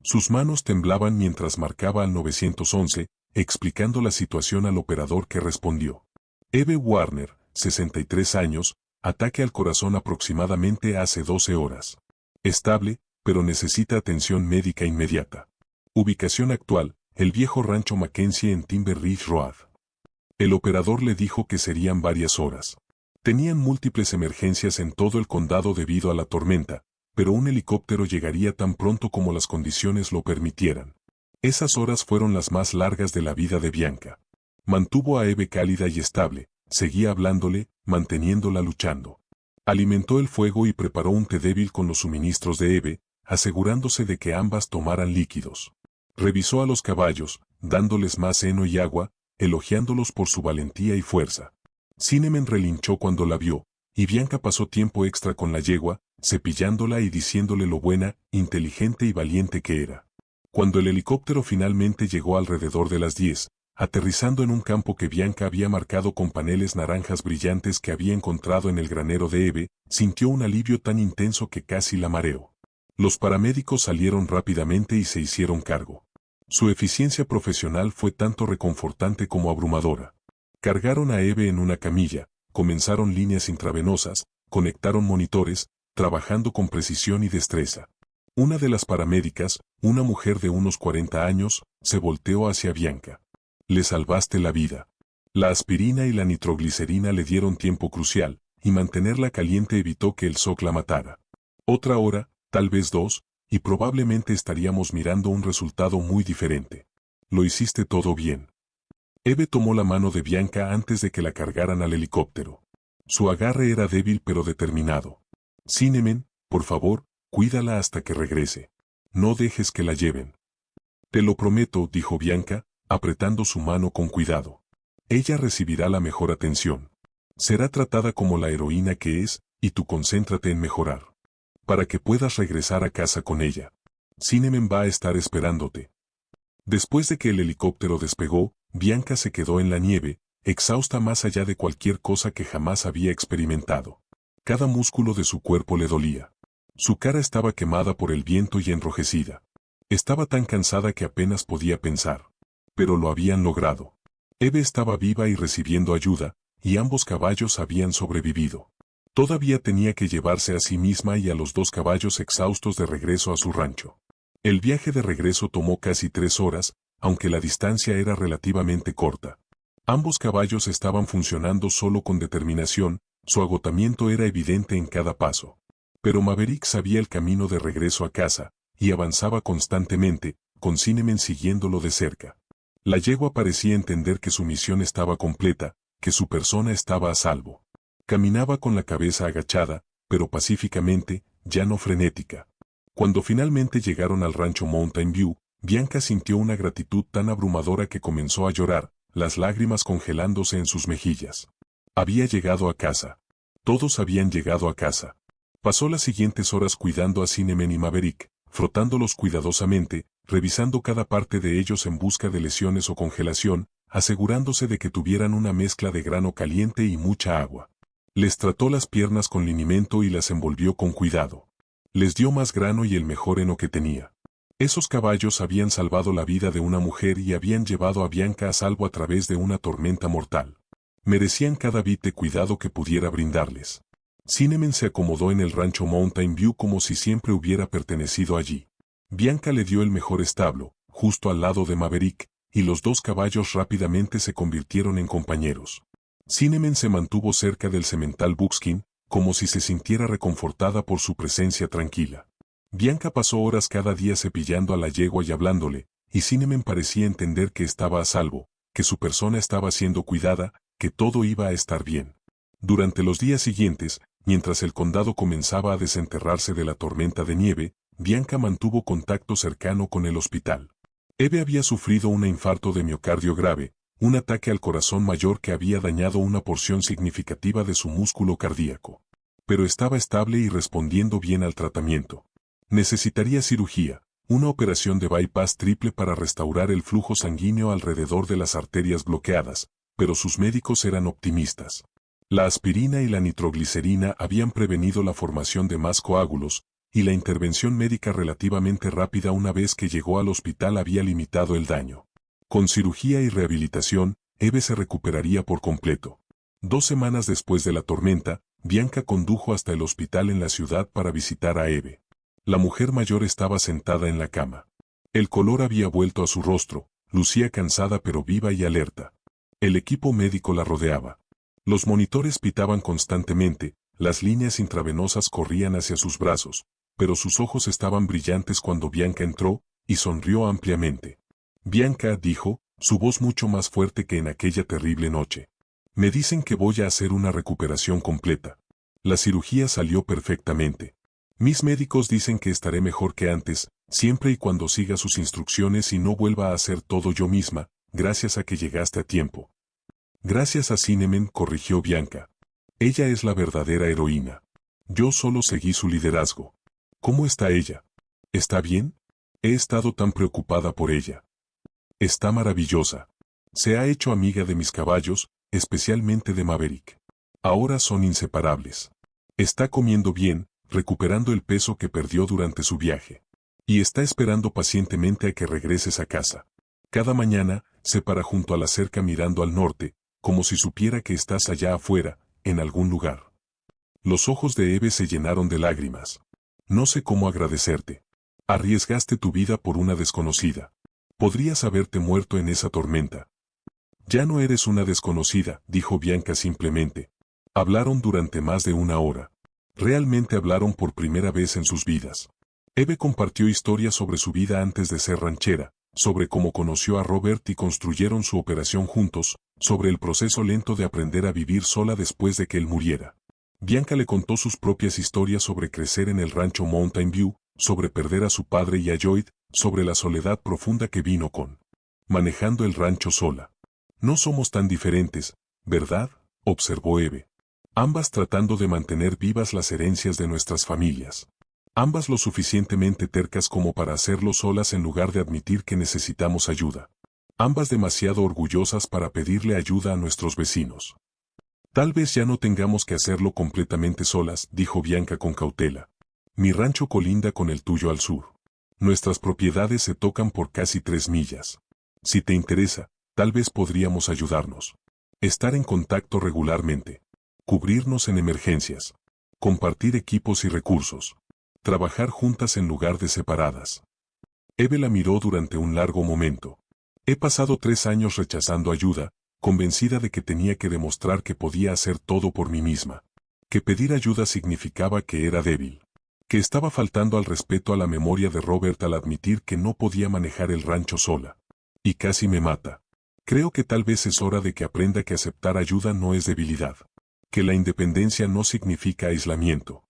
Sus manos temblaban mientras marcaba al 911, explicando la situación al operador que respondió. Eve Warner, 63 años, ataque al corazón aproximadamente hace 12 horas. Estable, pero necesita atención médica inmediata. Ubicación actual, el viejo rancho Mackenzie en Timber Ridge Road. El operador le dijo que serían varias horas. Tenían múltiples emergencias en todo el condado debido a la tormenta, pero un helicóptero llegaría tan pronto como las condiciones lo permitieran. Esas horas fueron las más largas de la vida de Bianca. Mantuvo a Eve cálida y estable, seguía hablándole, manteniéndola luchando. Alimentó el fuego y preparó un té débil con los suministros de Eve, asegurándose de que ambas tomaran líquidos. Revisó a los caballos, dándoles más heno y agua, elogiándolos por su valentía y fuerza. Cinnamon relinchó cuando la vio, y Bianca pasó tiempo extra con la yegua, cepillándola y diciéndole lo buena, inteligente y valiente que era. Cuando el helicóptero finalmente llegó alrededor de las 10, aterrizando en un campo que Bianca había marcado con paneles naranjas brillantes que había encontrado en el granero de Eve, sintió un alivio tan intenso que casi la mareó. Los paramédicos salieron rápidamente y se hicieron cargo. Su eficiencia profesional fue tanto reconfortante como abrumadora. Cargaron a Eve en una camilla, comenzaron líneas intravenosas, conectaron monitores, trabajando con precisión y destreza. Una de las paramédicas, una mujer de unos 40 años, se volteó hacia Bianca. Le salvaste la vida. La aspirina y la nitroglicerina le dieron tiempo crucial, y mantenerla caliente evitó que el shock la matara. Otra hora, tal vez 2, y probablemente estaríamos mirando un resultado muy diferente. Lo hiciste todo bien. Eve tomó la mano de Bianca antes de que la cargaran al helicóptero. Su agarre era débil pero determinado. Cinnamon, por favor, cuídala hasta que regrese. No dejes que la lleven. Te lo prometo, dijo Bianca, apretando su mano con cuidado. Ella recibirá la mejor atención. Será tratada como la heroína que es, y tú concéntrate en mejorar. Para que puedas regresar a casa con ella. Cinnamon va a estar esperándote. Después de que el helicóptero despegó, Bianca se quedó en la nieve, exhausta más allá de cualquier cosa que jamás había experimentado. Cada músculo de su cuerpo le dolía. Su cara estaba quemada por el viento y enrojecida. Estaba tan cansada que apenas podía pensar. Pero lo habían logrado. Eve estaba viva y recibiendo ayuda, y ambos caballos habían sobrevivido. Todavía tenía que llevarse a sí misma y a los 2 caballos exhaustos de regreso a su rancho. El viaje de regreso tomó casi 3 horas, aunque la distancia era relativamente corta. Ambos caballos estaban funcionando solo con determinación, su agotamiento era evidente en cada paso. Pero Maverick sabía el camino de regreso a casa, y avanzaba constantemente, con Cinnamon siguiéndolo de cerca. La yegua parecía entender que su misión estaba completa, que su persona estaba a salvo. Caminaba con la cabeza agachada, pero pacíficamente, ya no frenética. Cuando finalmente llegaron al rancho Mountain View, Bianca sintió una gratitud tan abrumadora que comenzó a llorar, las lágrimas congelándose en sus mejillas. Había llegado a casa. Todos habían llegado a casa. Pasó las siguientes horas cuidando a Cinnamon y Maverick, frotándolos cuidadosamente, revisando cada parte de ellos en busca de lesiones o congelación, asegurándose de que tuvieran una mezcla de grano caliente y mucha agua. Les trató las piernas con linimento y las envolvió con cuidado. Les dio más grano y el mejor heno que tenía. Esos caballos habían salvado la vida de una mujer y habían llevado a Bianca a salvo a través de una tormenta mortal. Merecían cada bit de cuidado que pudiera brindarles. Cinnamon se acomodó en el rancho Mountain View como si siempre hubiera pertenecido allí. Bianca le dio el mejor establo, justo al lado de Maverick, y los dos caballos rápidamente se convirtieron en compañeros. Cinnamon se mantuvo cerca del semental Buckskin, como si se sintiera reconfortada por su presencia tranquila. Bianca pasó horas cada día cepillando a la yegua y hablándole, y Cinnamon parecía entender que estaba a salvo, que su persona estaba siendo cuidada, que todo iba a estar bien. Durante los días siguientes, mientras el condado comenzaba a desenterrarse de la tormenta de nieve, Bianca mantuvo contacto cercano con el hospital. Eve había sufrido un infarto de miocardio grave, un ataque al corazón mayor que había dañado una porción significativa de su músculo cardíaco. Pero estaba estable y respondiendo bien al tratamiento. Necesitaría cirugía, una operación de bypass triple para restaurar el flujo sanguíneo alrededor de las arterias bloqueadas, pero sus médicos eran optimistas. La aspirina y la nitroglicerina habían prevenido la formación de más coágulos, y la intervención médica relativamente rápida una vez que llegó al hospital había limitado el daño. Con cirugía y rehabilitación, Eve se recuperaría por completo. 2 semanas después de la tormenta, Bianca condujo hasta el hospital en la ciudad para visitar a Eve. La mujer mayor estaba sentada en la cama. El color había vuelto a su rostro, lucía cansada pero viva y alerta. El equipo médico la rodeaba. Los monitores pitaban constantemente, las líneas intravenosas corrían hacia sus brazos, pero sus ojos estaban brillantes cuando Bianca entró, y sonrió ampliamente. Bianca, dijo, su voz mucho más fuerte que en aquella terrible noche. Me dicen que voy a hacer una recuperación completa. La cirugía salió perfectamente. Mis médicos dicen que estaré mejor que antes, siempre y cuando siga sus instrucciones y no vuelva a hacer todo yo misma, gracias a que llegaste a tiempo. Gracias a Cinnamon, corrigió Bianca. Ella es la verdadera heroína. Yo solo seguí su liderazgo. ¿Cómo está ella? ¿Está bien? He estado tan preocupada por ella. Está maravillosa. Se ha hecho amiga de mis caballos, especialmente de Maverick. Ahora son inseparables. Está comiendo bien, recuperando el peso que perdió durante su viaje. Y está esperando pacientemente a que regreses a casa. Cada mañana, se para junto a la cerca mirando al norte, como si supiera que estás allá afuera, en algún lugar. Los ojos de Eve se llenaron de lágrimas. No sé cómo agradecerte. Arriesgaste tu vida por una desconocida. Podrías haberte muerto en esa tormenta. Ya no eres una desconocida, dijo Bianca simplemente. Hablaron durante más de 1 hora. Realmente hablaron por primera vez en sus vidas. Eve compartió historias sobre su vida antes de ser ranchera, sobre cómo conoció a Robert y construyeron su operación juntos, sobre el proceso lento de aprender a vivir sola después de que él muriera. Bianca le contó sus propias historias sobre crecer en el rancho Mountain View, sobre perder a su padre y a Lloyd, sobre la soledad profunda que vino con manejando el rancho sola. No somos tan diferentes, ¿verdad?, observó Eve. Ambas tratando de mantener vivas las herencias de nuestras familias. Ambas lo suficientemente tercas como para hacerlo solas en lugar de admitir que necesitamos ayuda. Ambas demasiado orgullosas para pedirle ayuda a nuestros vecinos. Tal vez ya no tengamos que hacerlo completamente solas, dijo Bianca con cautela. Mi rancho colinda con el tuyo al sur. Nuestras propiedades se tocan por casi 3 millas. Si te interesa, tal vez podríamos ayudarnos. Estar en contacto regularmente. Cubrirnos en emergencias. Compartir equipos y recursos. Trabajar juntas en lugar de separadas. Eve la miró durante un largo momento. He pasado 3 años rechazando ayuda, convencida de que tenía que demostrar que podía hacer todo por mí misma. Que pedir ayuda significaba que era débil. Que estaba faltando al respeto a la memoria de Robert al admitir que no podía manejar el rancho sola. Y casi me mata. Creo que tal vez es hora de que aprenda que aceptar ayuda no es debilidad. Que la independencia no significa aislamiento.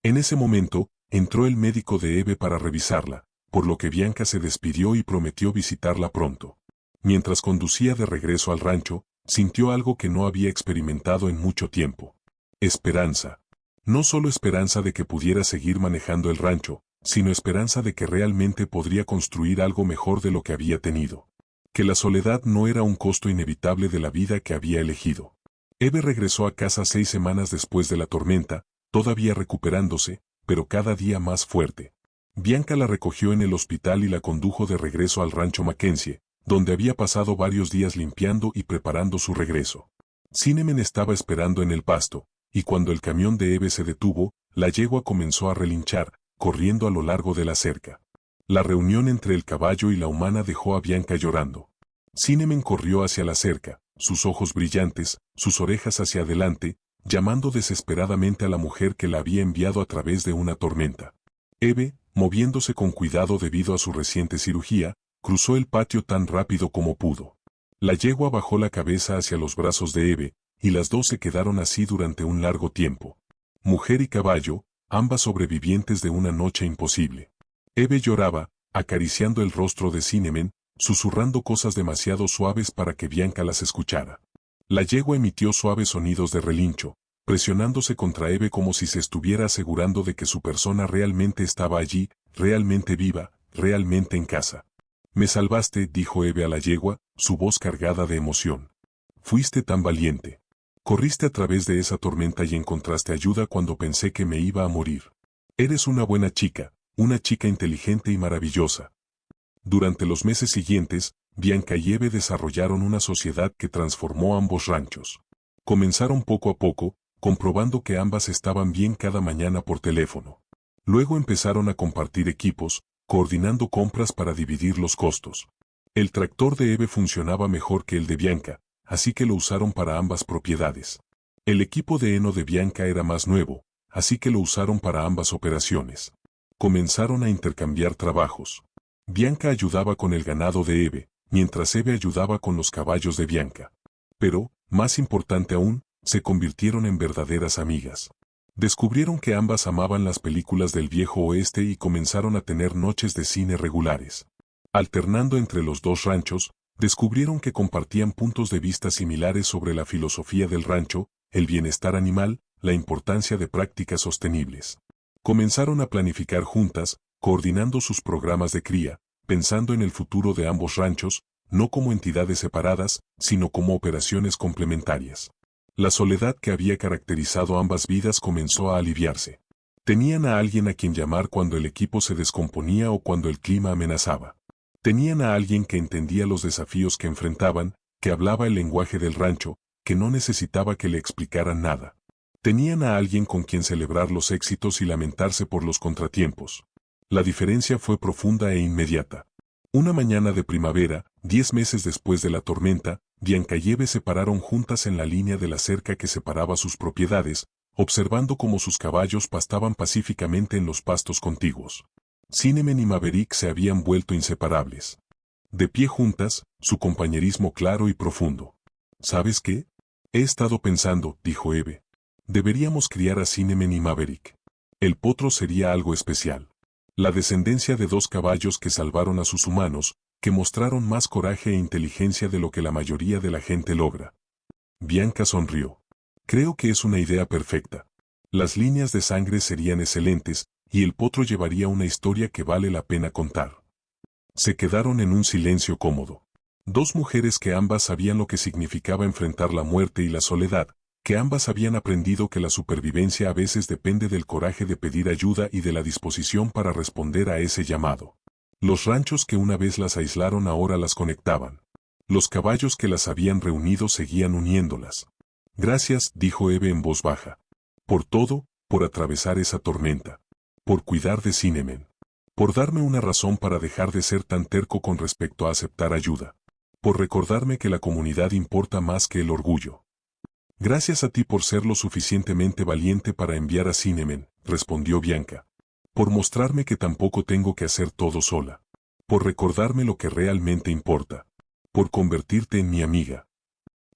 En ese momento, entró el médico de Eve para revisarla, por lo que Bianca se despidió y prometió visitarla pronto. Mientras conducía de regreso al rancho, Sintió algo que no había experimentado en mucho tiempo. Esperanza. No solo esperanza de que pudiera seguir manejando el rancho, sino esperanza de que realmente podría construir algo mejor de lo que había tenido. Que la soledad no era un costo inevitable de la vida que había elegido. Eve regresó a casa 6 semanas después de la tormenta, todavía recuperándose, pero cada día más fuerte. Bianca la recogió en el hospital y la condujo de regreso al rancho Mackenzie, donde había pasado varios días limpiando y preparando su regreso. Cinnamon estaba esperando en el pasto, y cuando el camión de Eve se detuvo, la yegua comenzó a relinchar, corriendo a lo largo de la cerca. La reunión entre el caballo y la humana dejó a Bianca llorando. Cinnamon corrió hacia la cerca, sus ojos brillantes, sus orejas hacia adelante, llamando desesperadamente a la mujer que la había enviado a través de una tormenta. Eve, moviéndose con cuidado debido a su reciente cirugía, cruzó el patio tan rápido como pudo. La yegua bajó la cabeza hacia los brazos de Eve, y las dos se quedaron así durante un largo tiempo. Mujer y caballo, ambas sobrevivientes de una noche imposible. Eve lloraba, acariciando el rostro de Cinnamon, susurrando cosas demasiado suaves para que Bianca las escuchara. La yegua emitió suaves sonidos de relincho, presionándose contra Eve como si se estuviera asegurando de que su persona realmente estaba allí, realmente viva, realmente en casa. «Me salvaste», dijo Eve a la yegua, su voz cargada de emoción. «Fuiste tan valiente. Corriste a través de esa tormenta y encontraste ayuda cuando pensé que me iba a morir. Eres una buena chica, una chica inteligente y maravillosa». Durante los meses siguientes, Bianca y Eve desarrollaron una sociedad que transformó ambos ranchos. Comenzaron poco a poco, comprobando que ambas estaban bien cada mañana por teléfono. Luego empezaron a compartir equipos, coordinando compras para dividir los costos. El tractor de Eve funcionaba mejor que el de Bianca, así que lo usaron para ambas propiedades. El equipo de heno de Bianca era más nuevo, así que lo usaron para ambas operaciones. Comenzaron a intercambiar trabajos. Bianca ayudaba con el ganado de Eve, mientras Eve ayudaba con los caballos de Bianca. Pero, más importante aún, se convirtieron en verdaderas amigas. Descubrieron que ambas amaban las películas del viejo oeste y comenzaron a tener noches de cine regulares. Alternando entre los dos ranchos, descubrieron que compartían puntos de vista similares sobre la filosofía del rancho, el bienestar animal, la importancia de prácticas sostenibles. Comenzaron a planificar juntas, coordinando sus programas de cría, pensando en el futuro de ambos ranchos, no como entidades separadas, sino como operaciones complementarias. La soledad que había caracterizado ambas vidas comenzó a aliviarse. Tenían a alguien a quien llamar cuando el equipo se descomponía o cuando el clima amenazaba. Tenían a alguien que entendía los desafíos que enfrentaban, que hablaba el lenguaje del rancho, que no necesitaba que le explicaran nada. Tenían a alguien con quien celebrar los éxitos y lamentarse por los contratiempos. La diferencia fue profunda e inmediata. Una mañana de primavera, 10 meses después de la tormenta, Bianca y Eve se pararon juntas en la línea de la cerca que separaba sus propiedades, observando cómo sus caballos pastaban pacíficamente en los pastos contiguos. Cinnamon y Maverick se habían vuelto inseparables. De pie juntas, su compañerismo claro y profundo. ¿Sabes qué? He estado pensando, dijo Eve. Deberíamos criar a Cinnamon y Maverick. El potro sería algo especial. La descendencia de 2 caballos que salvaron a sus humanos, que mostraron más coraje e inteligencia de lo que la mayoría de la gente logra. Bianca sonrió. Creo que es una idea perfecta. Las líneas de sangre serían excelentes, y el potro llevaría una historia que vale la pena contar. Se quedaron en un silencio cómodo. 2 mujeres que ambas sabían lo que significaba enfrentar la muerte y la soledad, que ambas habían aprendido que la supervivencia a veces depende del coraje de pedir ayuda y de la disposición para responder a ese llamado. Los ranchos que una vez las aislaron ahora las conectaban. Los caballos que las habían reunido seguían uniéndolas. Gracias, dijo Eve en voz baja. Por todo, por atravesar esa tormenta. Por cuidar de Cinnamon. Por darme una razón para dejar de ser tan terco con respecto a aceptar ayuda. Por recordarme que la comunidad importa más que el orgullo. Gracias a ti por ser lo suficientemente valiente para enviar a Cinnamon, respondió Bianca. Por mostrarme que tampoco tengo que hacer todo sola. Por recordarme lo que realmente importa. Por convertirte en mi amiga.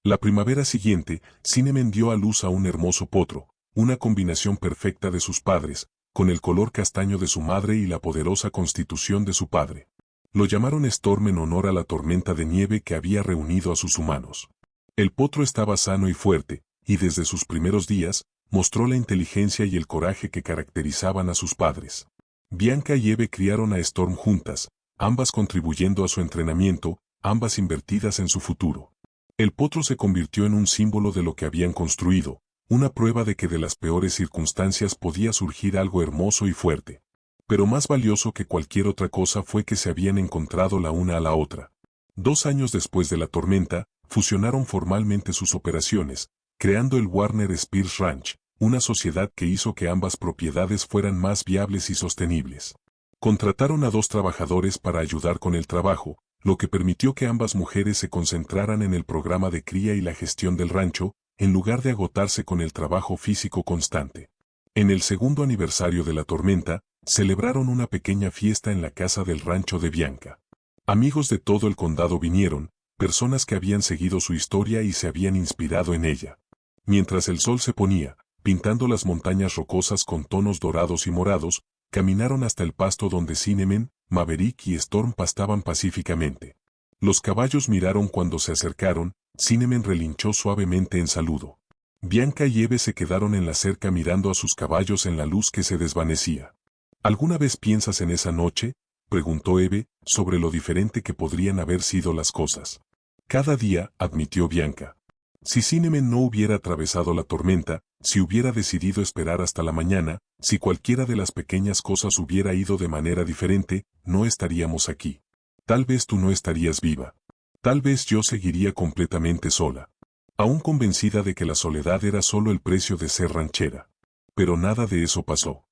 La primavera siguiente, Cinnamon dio a luz a un hermoso potro, una combinación perfecta de sus padres, con el color castaño de su madre y la poderosa constitución de su padre. Lo llamaron Storm en honor a la tormenta de nieve que había reunido a sus humanos. El potro estaba sano y fuerte, y desde sus primeros días, mostró la inteligencia y el coraje que caracterizaban a sus padres. Bianca y Eve criaron a Storm juntas, ambas contribuyendo a su entrenamiento, ambas invertidas en su futuro. El potro se convirtió en un símbolo de lo que habían construido, una prueba de que de las peores circunstancias podía surgir algo hermoso y fuerte. Pero más valioso que cualquier otra cosa fue que se habían encontrado la una a la otra. 2 años después de la tormenta, fusionaron formalmente sus operaciones, creando el Warner Spears Ranch, una sociedad que hizo que ambas propiedades fueran más viables y sostenibles. Contrataron a 2 trabajadores para ayudar con el trabajo, lo que permitió que ambas mujeres se concentraran en el programa de cría y la gestión del rancho, en lugar de agotarse con el trabajo físico constante. En el segundo aniversario de la tormenta, celebraron una pequeña fiesta en la casa del rancho de Bianca. Amigos de todo el condado vinieron, personas que habían seguido su historia y se habían inspirado en ella. Mientras el sol se ponía, pintando las montañas rocosas con tonos dorados y morados, caminaron hasta el pasto donde Cinnamon, Maverick y Storm pastaban pacíficamente. Los caballos miraron cuando se acercaron, Cinnamon relinchó suavemente en saludo. Bianca y Eve se quedaron en la cerca mirando a sus caballos en la luz que se desvanecía. ¿Alguna vez piensas en esa noche?, preguntó Eve, sobre lo diferente que podrían haber sido las cosas. Cada día, admitió Bianca. Si Cinnamon no hubiera atravesado la tormenta, si hubiera decidido esperar hasta la mañana, si cualquiera de las pequeñas cosas hubiera ido de manera diferente, no estaríamos aquí. Tal vez tú no estarías viva. Tal vez yo seguiría completamente sola. Aún convencida de que la soledad era solo el precio de ser ranchera. Pero nada de eso pasó.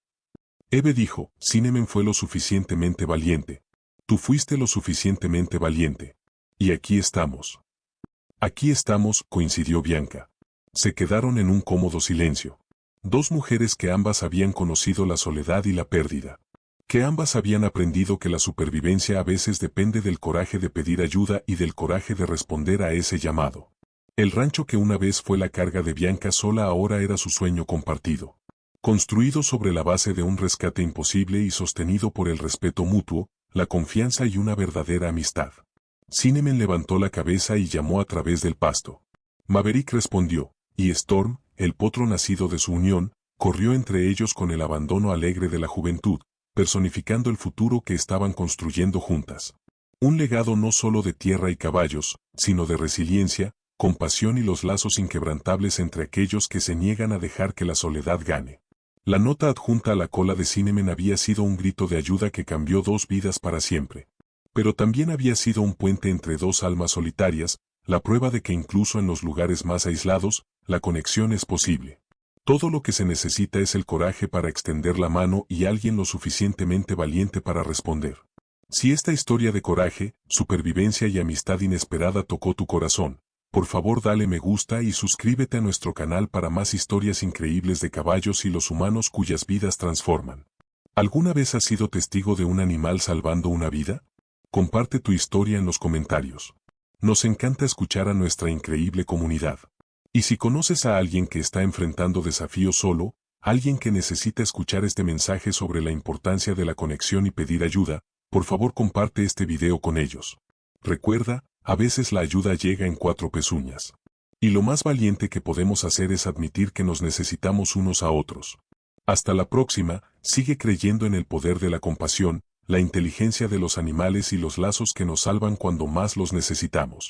Eve dijo, Cinnamon fue lo suficientemente valiente. Tú fuiste lo suficientemente valiente. Y aquí estamos. Aquí estamos, coincidió Bianca. Se quedaron en un cómodo silencio. 2 mujeres que ambas habían conocido la soledad y la pérdida. Que ambas habían aprendido que la supervivencia a veces depende del coraje de pedir ayuda y del coraje de responder a ese llamado. El rancho que una vez fue la carga de Bianca sola ahora era su sueño compartido. Construido sobre la base de un rescate imposible y sostenido por el respeto mutuo, la confianza y una verdadera amistad. Cinnamon levantó la cabeza y llamó a través del pasto. Maverick respondió, y Storm, el potro nacido de su unión, corrió entre ellos con el abandono alegre de la juventud, personificando el futuro que estaban construyendo juntas. Un legado no solo de tierra y caballos, sino de resiliencia, compasión y los lazos inquebrantables entre aquellos que se niegan a dejar que la soledad gane. La nota adjunta a la cola de Cinnamon había sido un grito de ayuda que cambió 2 vidas para siempre. Pero también había sido un puente entre 2 almas solitarias, la prueba de que incluso en los lugares más aislados, la conexión es posible. Todo lo que se necesita es el coraje para extender la mano y alguien lo suficientemente valiente para responder. Si esta historia de coraje, supervivencia y amistad inesperada tocó tu corazón, por favor dale me gusta y suscríbete a nuestro canal para más historias increíbles de caballos y los humanos cuyas vidas transforman. ¿Alguna vez has sido testigo de un animal salvando una vida? Comparte tu historia en los comentarios. Nos encanta escuchar a nuestra increíble comunidad. Y si conoces a alguien que está enfrentando desafíos solo, alguien que necesita escuchar este mensaje sobre la importancia de la conexión y pedir ayuda, por favor comparte este video con ellos. Recuerda, a veces la ayuda llega en 4 pezuñas. Y lo más valiente que podemos hacer es admitir que nos necesitamos unos a otros. Hasta la próxima, sigue creyendo en el poder de la compasión, la inteligencia de los animales y los lazos que nos salvan cuando más los necesitamos.